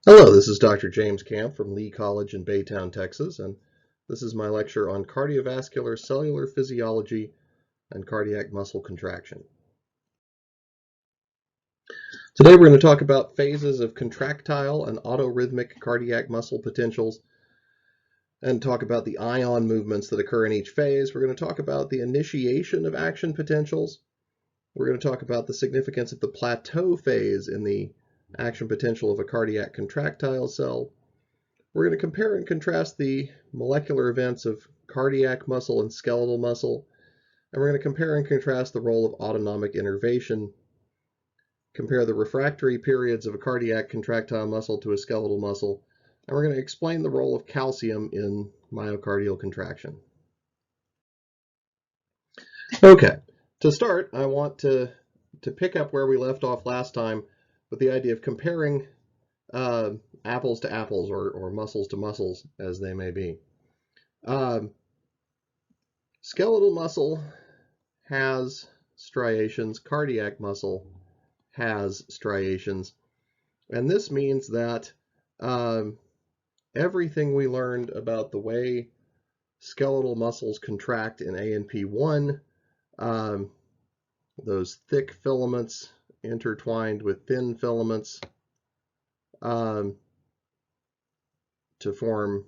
Hello, this is Dr. James Camp from Lee College in Baytown, Texas, and this is my lecture on cardiovascular cellular physiology and cardiac muscle contraction. Today we're going to talk about phases of contractile and autorhythmic cardiac muscle potentials and talk about the ion movements that occur in each phase. We're going to talk about the initiation of action potentials. We're going to talk about the significance of the plateau phase in the action potential of a cardiac contractile cell. We're going to compare and contrast the molecular events of cardiac muscle and skeletal muscle, and we're going to compare and contrast the role of autonomic innervation, compare the refractory periods of a cardiac contractile muscle to a skeletal muscle, and we're going to explain the role of calcium in myocardial contraction. Okay, to start, I want to pick up where we left off last time with the idea of comparing apples to apples or muscles to muscles, as they may be. Skeletal muscle has striations, cardiac muscle has striations, and this means that everything we learned about the way skeletal muscles contract in ANP1, those thick filaments intertwined with thin filaments to form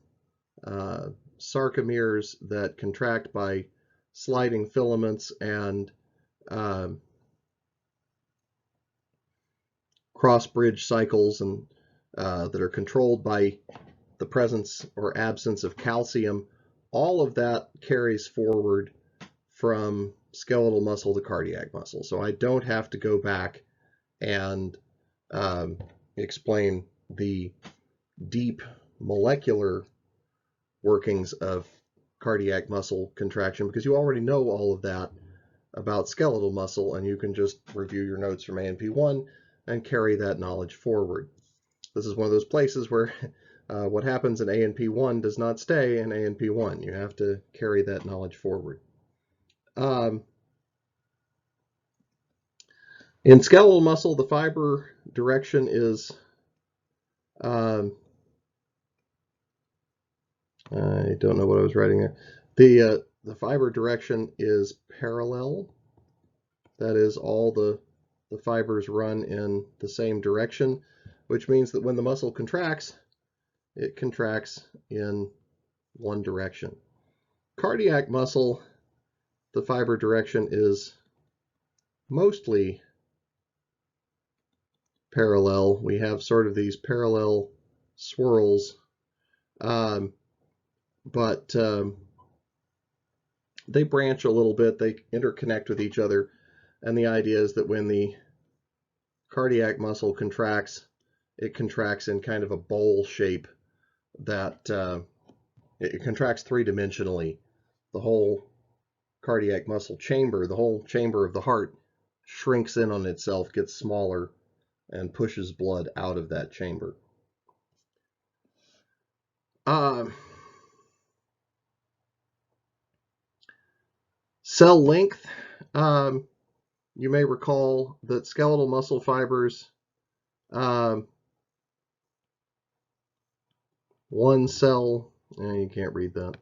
sarcomeres that contract by sliding filaments and cross-bridge cycles and that are controlled by the presence or absence of calcium. All of that carries forward from skeletal muscle to cardiac muscle. So I don't have to go back and explain the deep molecular workings of cardiac muscle contraction, because you already know all of that about skeletal muscle, and you can just review your notes from ANP1 and carry that knowledge forward. This is one of those places where what happens in ANP1 does not stay in ANP1. You have to carry that knowledge forward. In skeletal muscle, the fiber direction is I don't know what I was writing there. The fiber direction is parallel. That is, all the fibers run in the same direction, which means that when the muscle contracts, it contracts in one direction. Cardiac muscle, the fiber direction is mostly parallel. We have sort of these parallel swirls, but they branch a little bit, they interconnect with each other, and the idea is that when the cardiac muscle contracts, it contracts in kind of a bowl shape that it contracts three-dimensionally. The whole cardiac muscle chamber, the whole chamber of the heart, shrinks in on itself, gets smaller, and pushes blood out of that chamber. Cell length. You may recall that skeletal muscle fibers, one cell, you can't read that.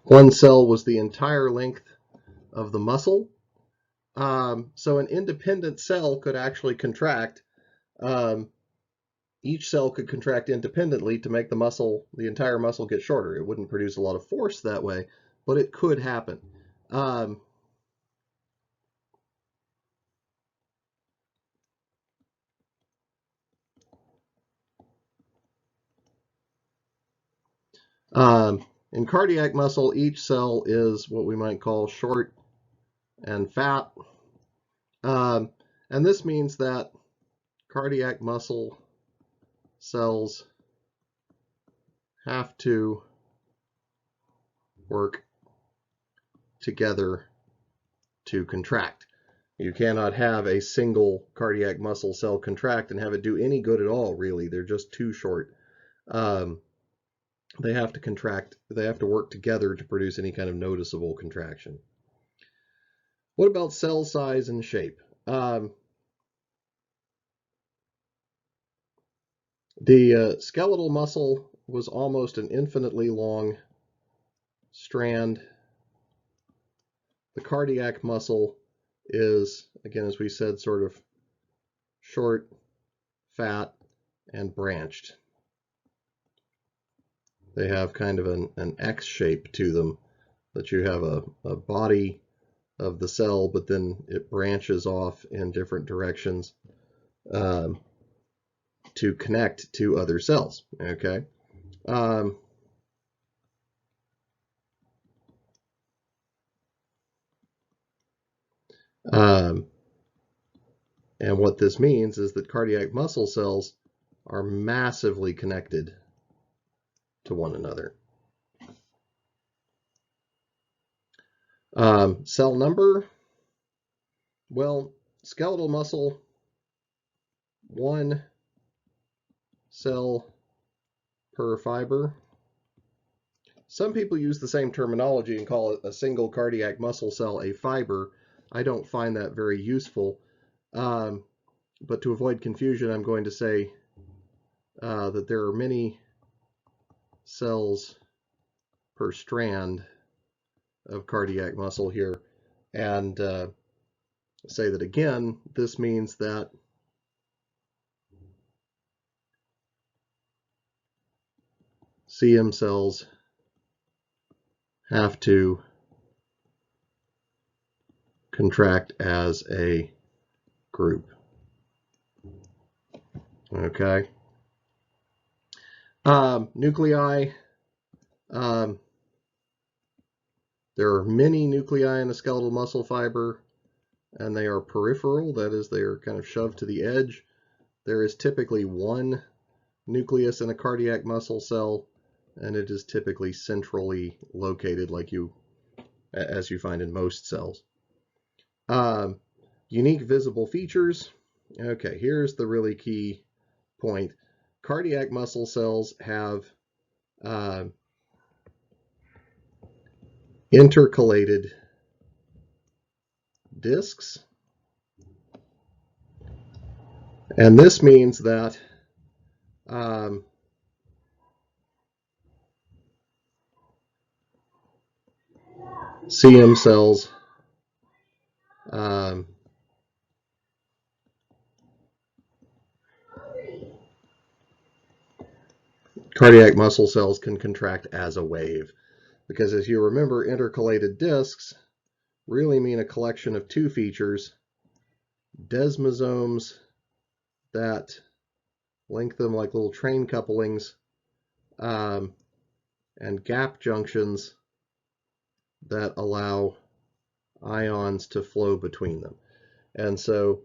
One cell was the entire length of the muscle. So an independent cell could actually contract. Each cell could contract independently to make the entire muscle get shorter. It wouldn't produce a lot of force that way, but it could happen. In cardiac muscle, each cell is what we might call short and fat. And this means that cardiac muscle cells have to work together to contract. You cannot have a single cardiac muscle cell contract and have it do any good at all, really. They're just too short. they have to contract, they have to work together to produce any kind of noticeable contraction. What about cell size and shape? The skeletal muscle was almost an infinitely long strand. The cardiac muscle is, again, as we said, sort of short, fat, and branched. They have kind of an X shape to them, that you have a body of the cell, but then it branches off in different directions to connect to other cells. Okay. And what this means is that cardiac muscle cells are massively connected to one another. Cell number, well, skeletal muscle, 1 cell per fiber. Some people use the same terminology and call it a single cardiac muscle cell a fiber. I don't find that very useful. But to avoid confusion, I'm going to say that there are many cells per strand of cardiac muscle here, and say that again, this means that CM cells have to contract as a group. Okay. Nuclei. There are many nuclei in a skeletal muscle fiber, and they are peripheral. That is, they are kind of shoved to the edge. There is typically 1 nucleus in a cardiac muscle cell, and it is typically centrally located, as you find in most cells. Unique visible features. Okay, here's the really key point. Cardiac muscle cells have intercalated discs, and this means that CM cells cardiac muscle cells can contract as a wave, because as you remember, intercalated discs really mean a collection of 2 features: desmosomes that link them like little train couplings, and gap junctions that allow ions to flow between them. And so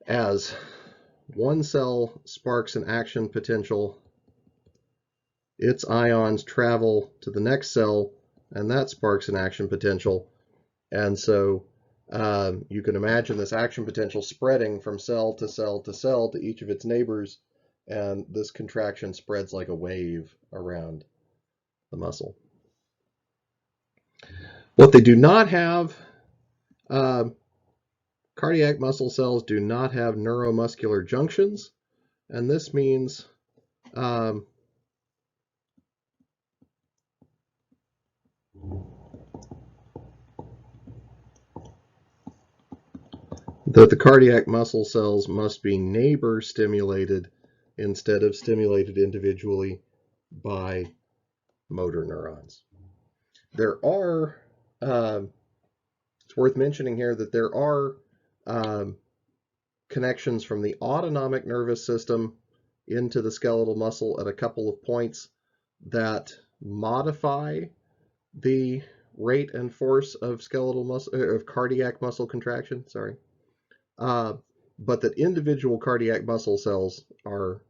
as one cell sparks an action potential, its ions travel to the next cell, and that sparks an action potential. And so you can imagine this action potential spreading from cell to cell to cell to each of its neighbors, and this contraction spreads like a wave around the muscle. What they do not have, cardiac muscle cells do not have neuromuscular junctions, and this means that the cardiac muscle cells must be neighbor stimulated instead of stimulated individually by motor neurons. There are, it's worth mentioning here that there are connections from the autonomic nervous system into the skeletal muscle at a couple of points that modify the rate and force of skeletal muscle, of cardiac muscle contraction, sorry. But that individual cardiac muscle cells are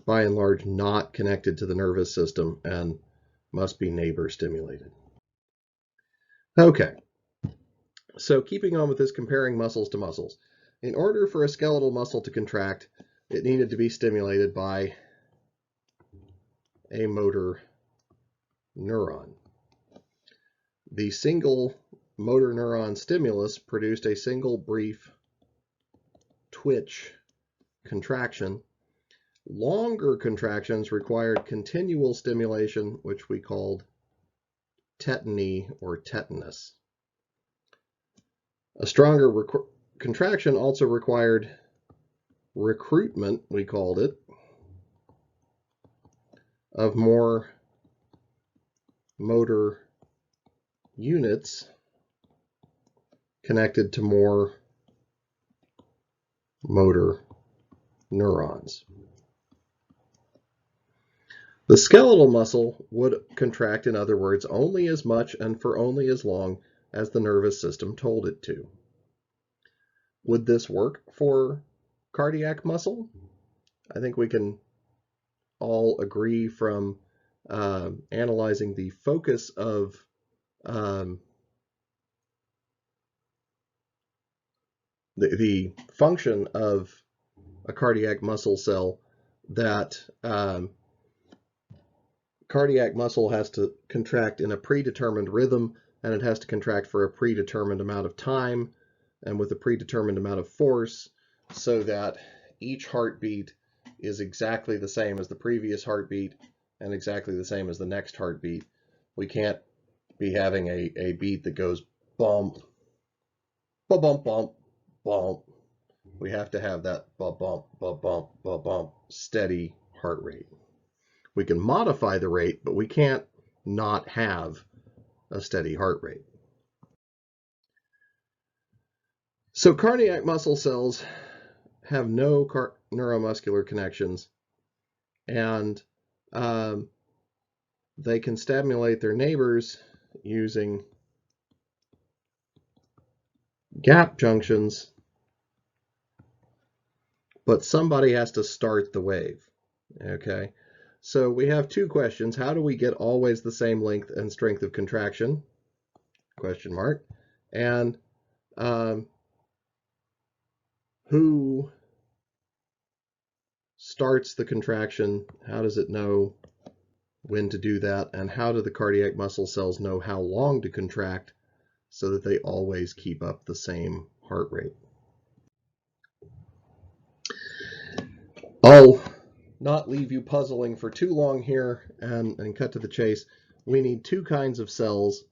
by and large not connected to the nervous system and must be neighbor stimulated. Okay, so keeping on with this, comparing muscles to muscles. In order for a skeletal muscle to contract, it needed to be stimulated by a motor neuron. The single motor neuron stimulus produced a single brief twitch contraction. Longer contractions required continual stimulation, which we called tetany or tetanus. A stronger contraction also required recruitment, we called it, of more motor units connected to more motor neurons. The skeletal muscle would contract, in other words, only as much and for only as long as the nervous system told it to. Would this work for cardiac muscle? I think we can all agree from analyzing the focus of the function of a cardiac muscle cell that cardiac muscle has to contract in a predetermined rhythm, and it has to contract for a predetermined amount of time and with a predetermined amount of force, so that each heartbeat is exactly the same as the previous heartbeat and exactly the same as the next heartbeat. We can't be having a beat that goes bump, ba-bump, bump, bump. We have to have that ba-bump, ba-bump, ba-bump steady heart rate. We can modify the rate, but we can't not have a steady heart rate. So cardiac muscle cells have no neuromuscular connections, and they can stimulate their neighbors using gap junctions, but somebody has to start the wave. Okay, so we have two questions. How do we get always the same length and strength of contraction? Question mark. And who starts the contraction? How does it know when to do that? And how do the cardiac muscle cells know how long to contract so that they always keep up the same heart rate? I'll not leave you puzzling for too long here and cut to the chase. We need two kinds of cells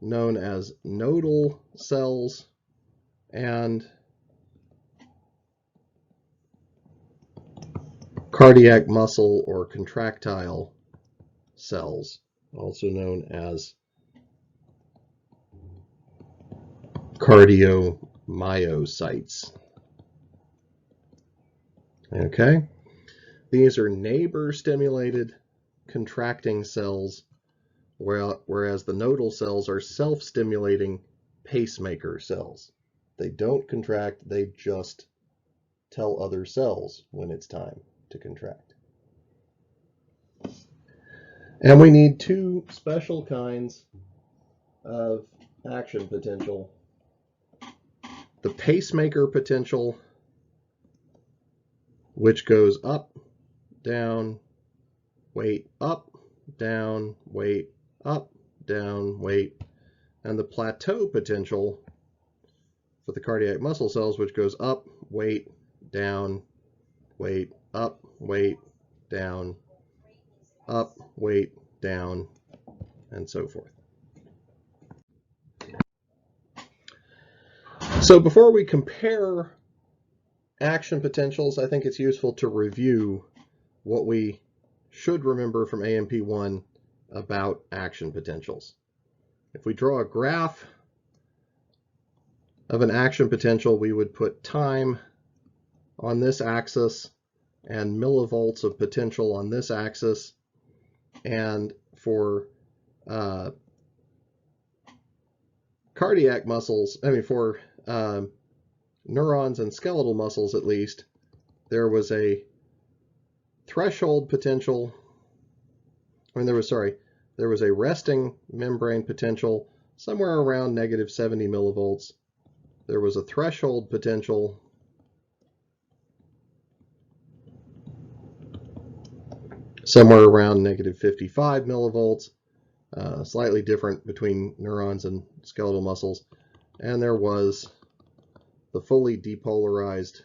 known as nodal cells and cardiac muscle or contractile cells, also known as cardiomyocytes. Okay, these are neighbor-stimulated contracting cells, whereas the nodal cells are self-stimulating pacemaker cells. They don't contract, they just tell other cells when it's time to contract. And we need two special kinds of action potential. The pacemaker potential, which goes up, down, wait, up, down, wait, up, down, wait, and the plateau potential for the cardiac muscle cells, which goes up, wait, down, wait, up, wait, down, up, wait, down, and so forth. So before we compare action potentials, I think it's useful to review what we should remember from AMP1 about action potentials. If we draw a graph of an action potential, we would put time on this axis and millivolts of potential on this axis. And for cardiac muscles, for neurons and skeletal muscles at least, there was a threshold potential, there was a resting membrane potential somewhere around negative 70 millivolts. There was a threshold potential somewhere around negative 55 millivolts, slightly different between neurons and skeletal muscles. And there was the fully depolarized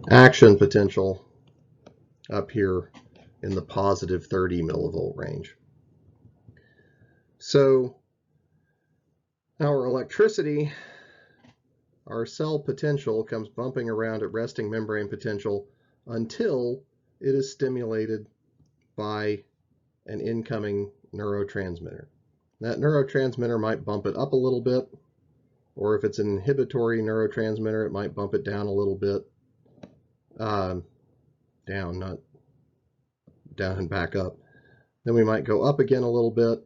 action potential up here in the positive 30 millivolt range. So our electricity, our cell potential, comes bumping around at resting membrane potential until it is stimulated by an incoming neurotransmitter. That neurotransmitter might bump it up a little bit, or if it's an inhibitory neurotransmitter, it might bump it down a little bit. Down, not down and back up. Then we might go up again a little bit,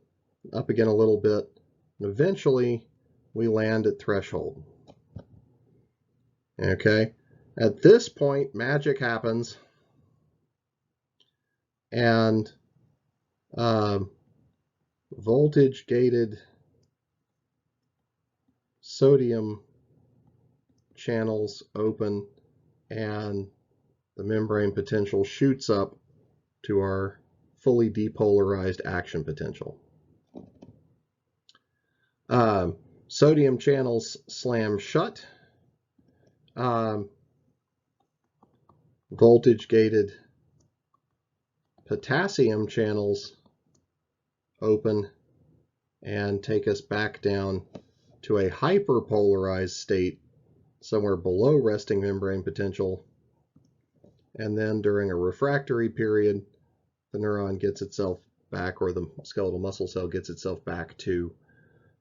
up again a little bit, and eventually we land at threshold. Okay, at this point, magic happens, and voltage-gated sodium channels open, and the membrane potential shoots up to our fully depolarized action potential. Sodium channels slam shut. Voltage-gated potassium channels open and take us back down to a hyperpolarized state somewhere below resting membrane potential. And then during a refractory period, the neuron gets itself back, or the skeletal muscle cell gets itself back to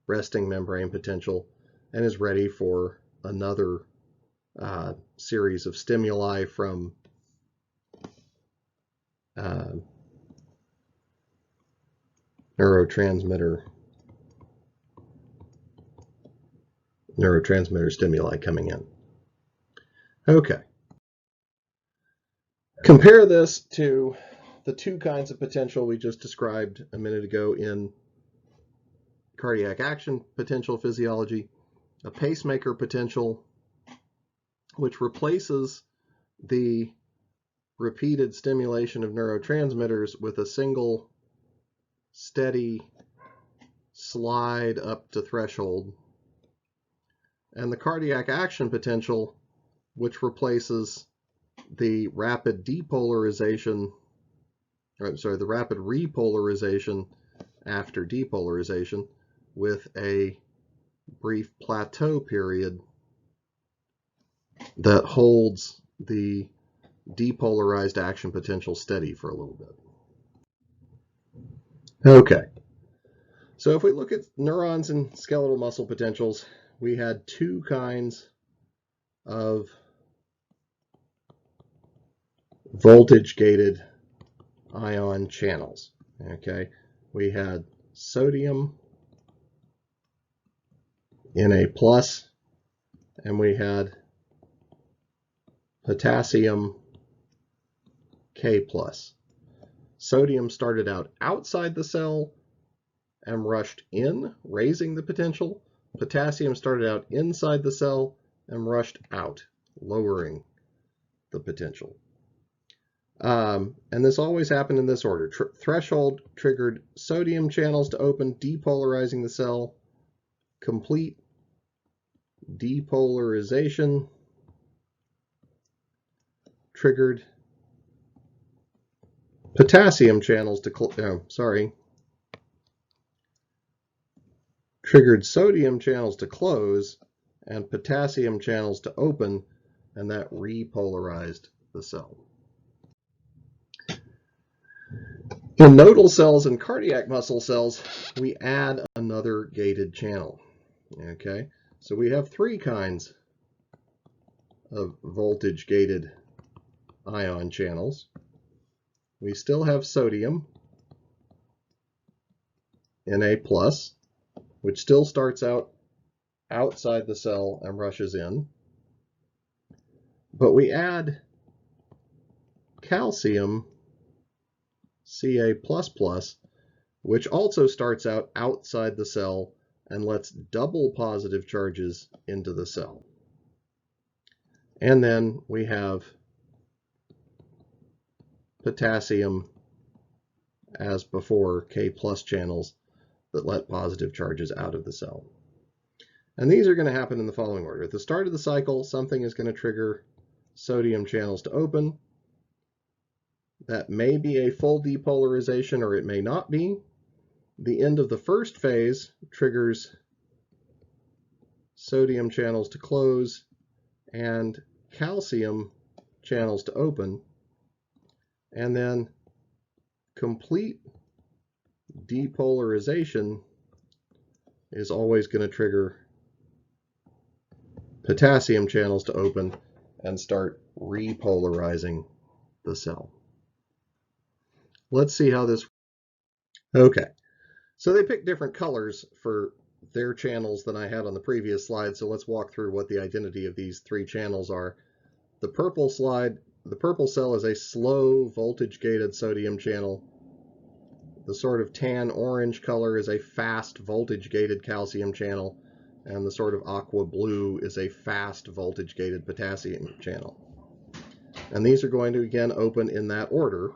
resting membrane potential and is ready for another series of stimuli from neurotransmitter stimuli coming in. Okay. Compare this to the two kinds of potential we just described a minute ago in cardiac action potential physiology. A pacemaker potential, which replaces the repeated stimulation of neurotransmitters with a single steady slide up to threshold. And the cardiac action potential, which replaces the rapid repolarization after depolarization with a brief plateau period that holds the depolarized action potential steady for a little bit. Okay, so if we look at neurons and skeletal muscle potentials, we had two kinds of voltage-gated ion channels. Okay, we had sodium Na+, and we had potassium K+. Sodium started out outside the cell and rushed in, raising the potential. Potassium started out inside the cell and rushed out, lowering the potential. And this always happened in this order. Threshold triggered sodium channels to open, depolarizing the cell. Complete depolarization triggered potassium channels to triggered sodium channels to close and potassium channels to open, and that repolarized the cell. In nodal cells and cardiac muscle cells, we add another gated channel. Okay, so we have three kinds of voltage-gated ion channels. We still have sodium, Na+, which still starts out outside the cell and rushes in. But we add calcium, Ca++, which also starts out outside the cell and lets double positive charges into the cell. And then we have potassium as before, K+ channels that let positive charges out of the cell. And these are going to happen in the following order. At the start of the cycle, something is going to trigger sodium channels to open. That may be a full depolarization or it may not be. The end of the first phase triggers sodium channels to close and calcium channels to open. And then complete depolarization is always going to trigger potassium channels to open and start repolarizing the cell. Let's see how this. Okay, so they picked different colors for their channels than I had on the previous slide, so let's walk through what the identity of these three channels are. The purple cell is a slow voltage-gated sodium channel. The sort of tan orange color is a fast voltage-gated calcium channel, and the sort of aqua blue is a fast voltage-gated potassium channel. And these are going to again open in that order.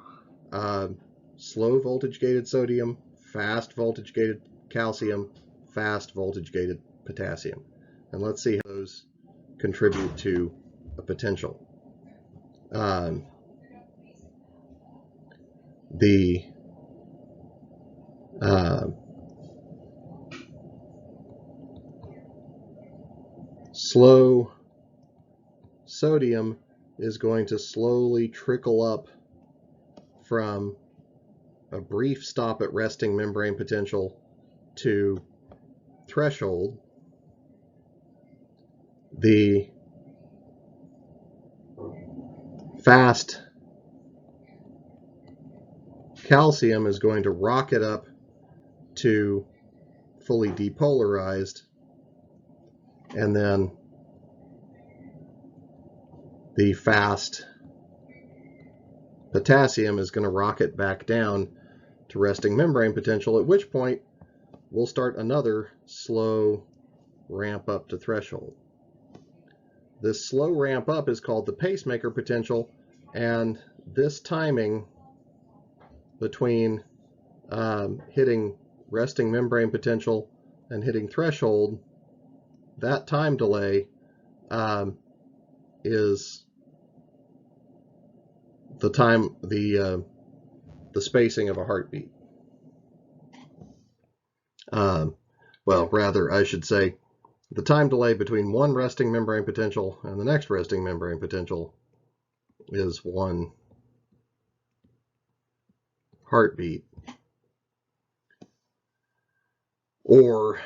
Slow voltage-gated sodium, fast voltage-gated calcium, fast voltage-gated potassium. And let's see how those contribute to a potential. The slow sodium is going to slowly trickle up from a brief stop at resting membrane potential to threshold. The fast calcium is going to rocket up to fully depolarized, and then the fast potassium is going to rocket back down to resting membrane potential, at which point we'll start another slow ramp up to threshold. This slow ramp up is called the pacemaker potential, and this timing between hitting resting membrane potential and hitting threshold, that time delay is the time, the spacing of a heartbeat. Well, rather, I should say the time delay between one resting membrane potential and the next resting membrane potential is one heartbeat. Or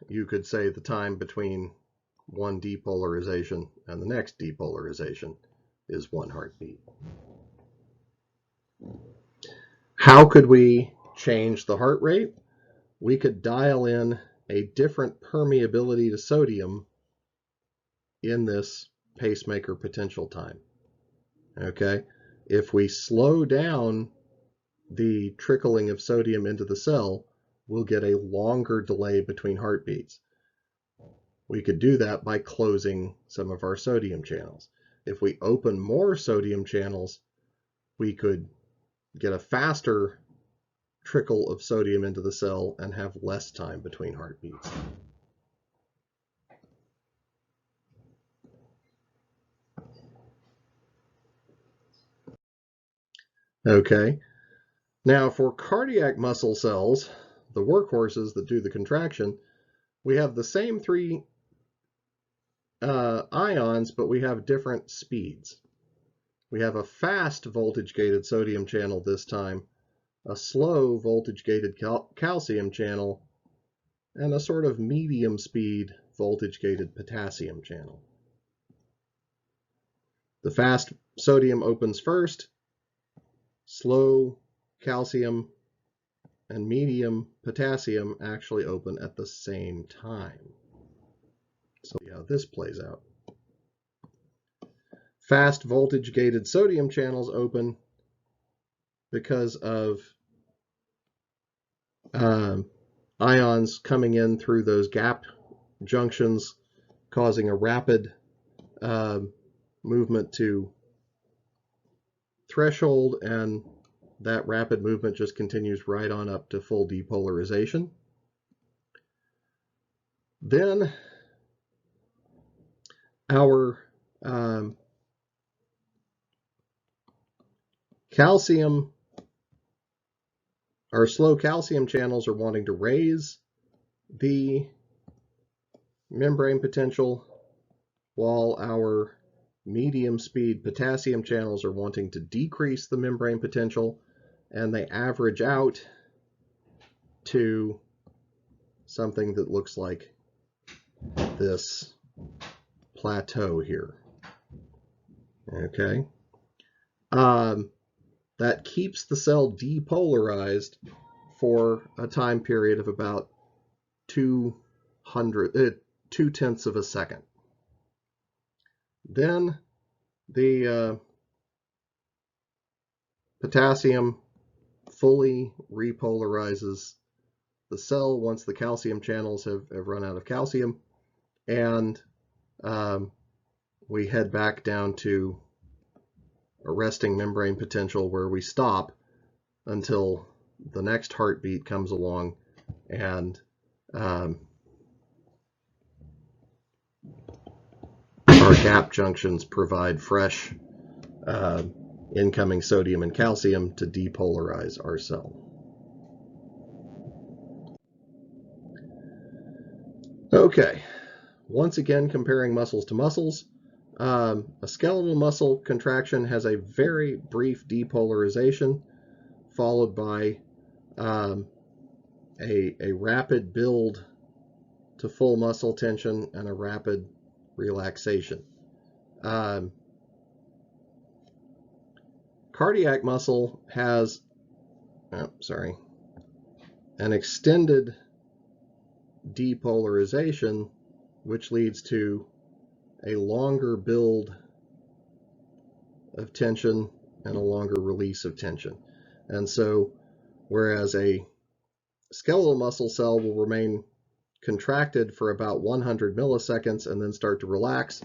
you could say the time between one depolarization and the next depolarization is one heartbeat. How could we change the heart rate? We could dial in a different permeability to sodium in this pacemaker potential time. Okay, if we slow down the trickling of sodium into the cell, we'll get a longer delay between heartbeats. We could do that by closing some of our sodium channels. If we open more sodium channels, we could get a faster trickle of sodium into the cell and have less time between heartbeats. Okay, now for cardiac muscle cells, the workhorses that do the contraction, we have the same three ions, but we have different speeds. We have a fast voltage-gated sodium channel this time, a slow voltage-gated calcium channel, and a sort of medium speed voltage-gated potassium channel. The fast sodium opens first, slow calcium and medium potassium actually open at the same time. So see how this plays out. Fast voltage-gated sodium channels open because of ions coming in through those gap junctions, causing a rapid movement to threshold, and that rapid movement just continues right on up to full depolarization. Then our slow calcium channels are wanting to raise the membrane potential, while our medium speed potassium channels are wanting to decrease the membrane potential, and they average out to something that looks like this plateau here. Okay. That keeps the cell depolarized for a time period of about 0.2 of a second. Then the potassium fully repolarizes the cell once the calcium channels have run out of calcium, and we head back down to a resting membrane potential where we stop until the next heartbeat comes along and our gap junctions provide fresh incoming sodium and calcium to depolarize our cell. Okay, once again comparing muscles to muscles. A skeletal muscle contraction has a very brief depolarization followed by a rapid build to full muscle tension and a rapid relaxation. Cardiac muscle has an extended depolarization, which leads to a longer build of tension and a longer release of tension. And so, whereas a skeletal muscle cell will remain contracted for about 100 milliseconds and then start to relax,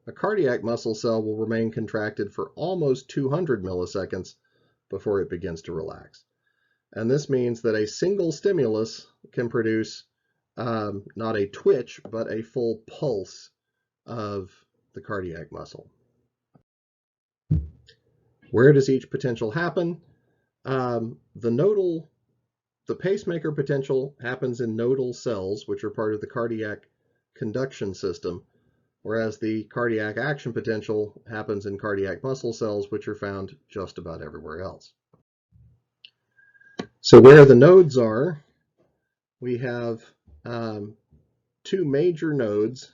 a cardiac muscle cell will remain contracted for almost 200 milliseconds before it begins to relax. And this means that a single stimulus can produce not a twitch, but a full pulse of the cardiac muscle. Where does each potential happen? The pacemaker potential happens in nodal cells, which are part of the cardiac conduction system, whereas the cardiac action potential happens in cardiac muscle cells, which are found just about everywhere else. So where the nodes are, we have two major nodes.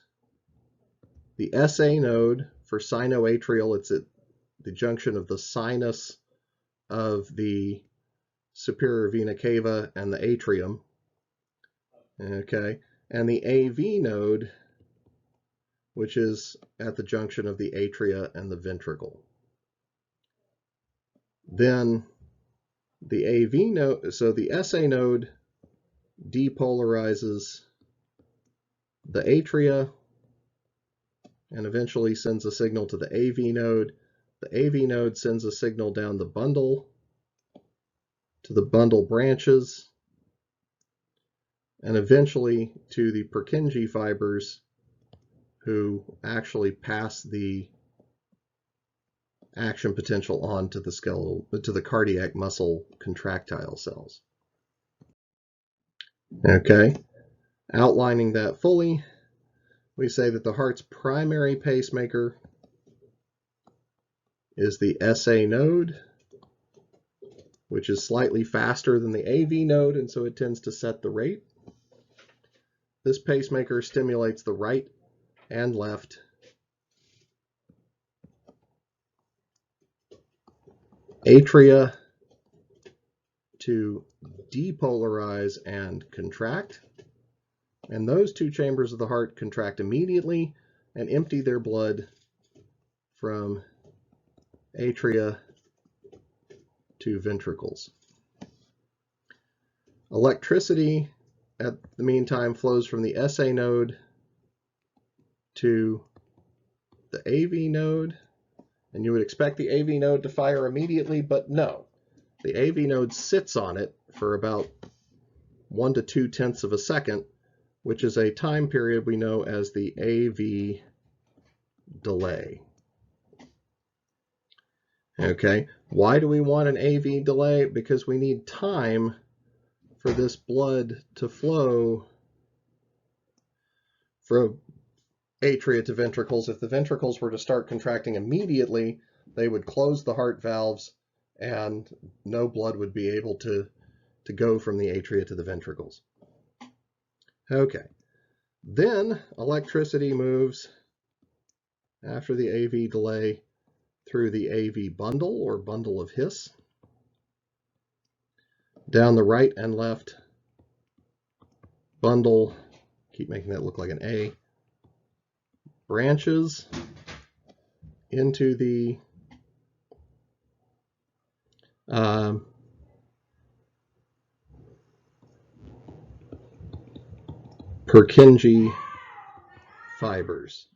The SA node for sinoatrial, it's at the junction of the sinus of the superior vena cava and the atrium. Okay, and the AV node, which is at the junction of the atria and the ventricle. Then the AV node, so the SA node depolarizes the atria and eventually sends a signal to the AV node. The AV node sends a signal down the bundle to the bundle branches and eventually to the Purkinje fibers, who actually pass the action potential on to the skeletal, to the cardiac muscle contractile cells. Okay, outlining that fully, we say that the heart's primary pacemaker is the SA node, which is slightly faster than the AV node, and so it tends to set the rate. This pacemaker stimulates the right and left atria to depolarize and contract. And those two chambers of the heart contract immediately and empty their blood from atria to ventricles. Electricity at the meantime flows from the SA node to the AV node, And you would expect the AV node to fire immediately, but no. The AV node sits on it for about 1 to 2/10 of a second, which is a time period we know as the AV delay. Okay, why do we want an AV delay? Because we need time for this blood to flow from atria to ventricles. If the ventricles were to start contracting immediately, they would close the heart valves and no blood would be able to go from the atria to the ventricles. Okay, then electricity moves after the AV delay through the AV bundle or bundle of His, down the right and left bundle, keep making that look like an A, branches into the Purkinje fibers.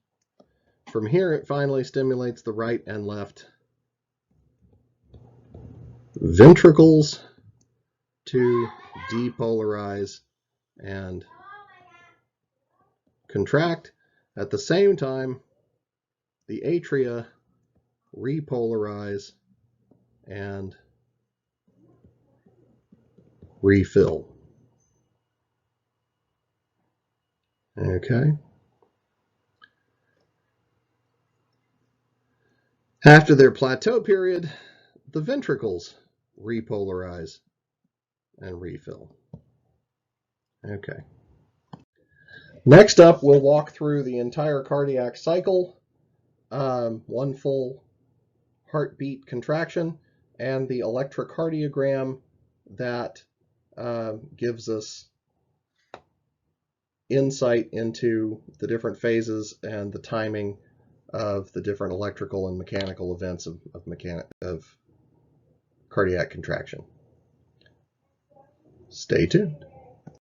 From here, it finally stimulates the right and left ventricles to depolarize and contract. At the same time, the atria repolarize and refill. Okay. After their plateau period, the ventricles repolarize and refill. Okay. Next up, we'll walk through the entire cardiac cycle, one full heartbeat contraction, and the electrocardiogram that gives us insight into the different phases and the timing of the different electrical and mechanical events of cardiac contraction. Stay tuned.